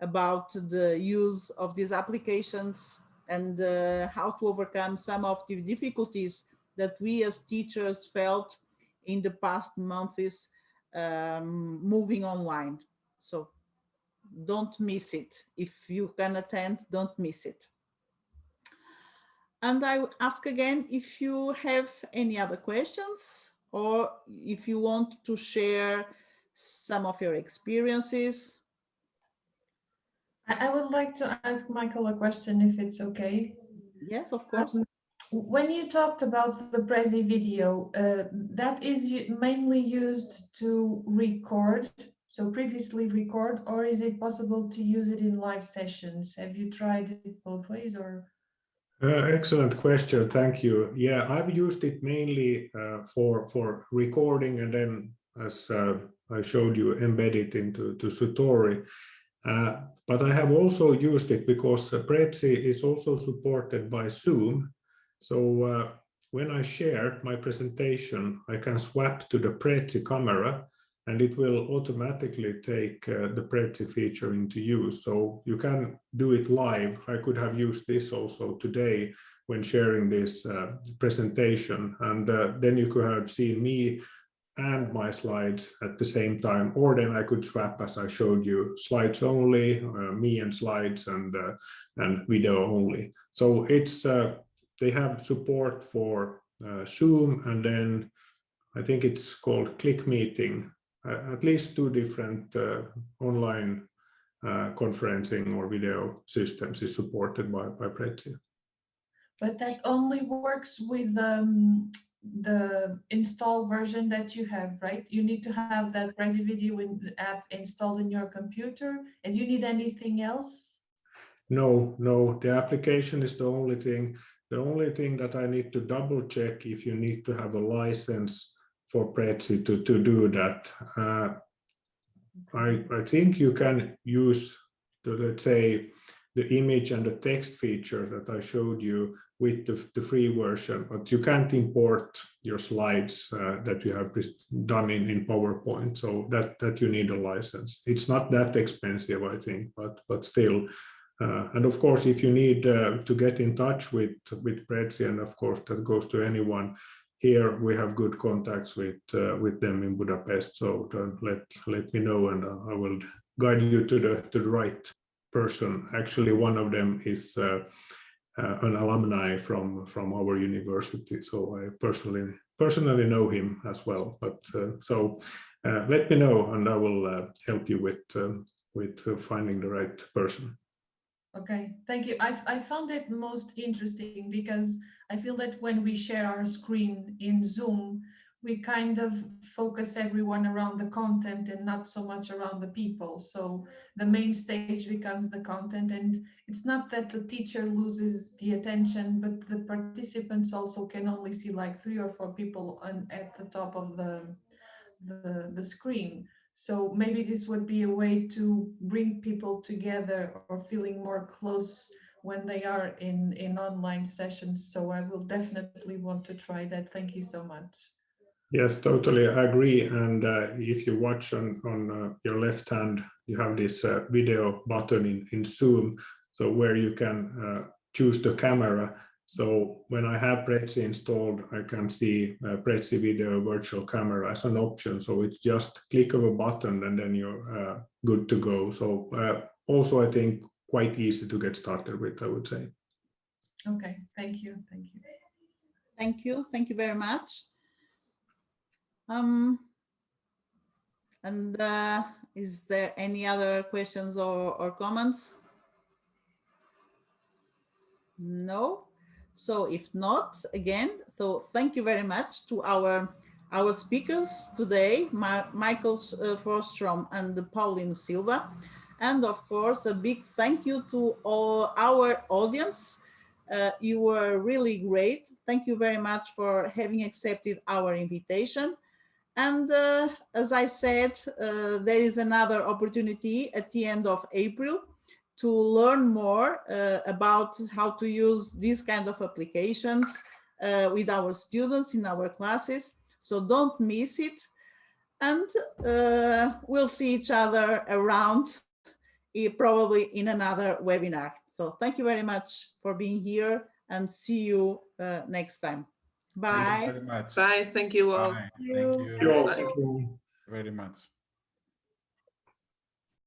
about the use of these applications and how to overcome some of the difficulties that we as teachers felt in the past months moving online. So don't miss it. If you can attend, don't miss it. And I ask again if you have any other questions, or if you want to share some of your experiences. I would like to ask Mikael a question, if it's okay. Yes, of course. When you talked about the Prezi video, that is mainly used to record, so previously record, or is it possible to use it in live sessions? Have you tried it both ways, or? Excellent question, thank you. Yeah, I've used it mainly for recording, and then, as I showed you, embed it into Sutori. But I have also used it because Prezi is also supported by Zoom. So when I share my presentation, I can swap to the Prezi camera, and it will automatically take the Prezi feature into use. So you can do it live. I could have used this also today when sharing this presentation, and then you could have seen me and my slides at the same time, or then I could swap, as I showed you, slides only, me and slides, and video only. So it's they have support for Zoom, and then I think it's called Click Meeting. At least 2 different online conferencing or video systems is supported by Prezi. But that only works with the install version that you have, right? You need to have that Prezi video app installed in your computer, and you need anything else? No, the application is the only thing. The only thing that I need to double check if you need to have a license for Prezi to do that. I think you can use the, let's say, the image and the text feature that I showed you with the free version, but you can't import your slides that you have done in PowerPoint, so that you need a license. It's not that expensive, I think, but still. And of course, if you need to get in touch with Prezi, and of course that goes to anyone, here we have good contacts with them in Budapest, so let me know, and I will guide you to the right person. Actually, one of them is an alumni from our university, so I personally know him as well. But so let me know, and I will help you with finding the right person. Okay, thank you. I found it most interesting because I feel that when we share our screen in Zoom, we kind of focus everyone around the content and not so much around the people. So the main stage becomes the content, and it's not that the teacher loses the attention, but the participants also can only see like 3 or 4 people at the top of the screen. So maybe this would be a way to bring people together or feeling more close when they are in online sessions. So I will definitely want to try that. Thank you so much. Yes, totally, I agree. And if you watch on your left hand, you have this video button in Zoom, so where you can choose the camera. So when I have Prezi installed, I can see Prezi video virtual camera as an option. So it's just click of a button and then you're good to go. So also, I think quite easy to get started with, I would say. Okay, thank you. Thank you. Thank you. Thank you very much. And is there any other questions or comments? No. So if not, again, so thank you very much to our speakers today, Mikael Forsstrom and Paulino Silva. And of course, a big thank you to all our audience. You were really great. Thank you very much for having accepted our invitation. And as I said, there is another opportunity at the end of April to learn more about how to use these kind of applications with our students in our classes. So don't miss it. And we'll see each other around probably in another webinar. So thank you very much for being here and see you next time. Bye. Thank you very much. Bye. Thank you all. Bye. Thank you Thank you. very much.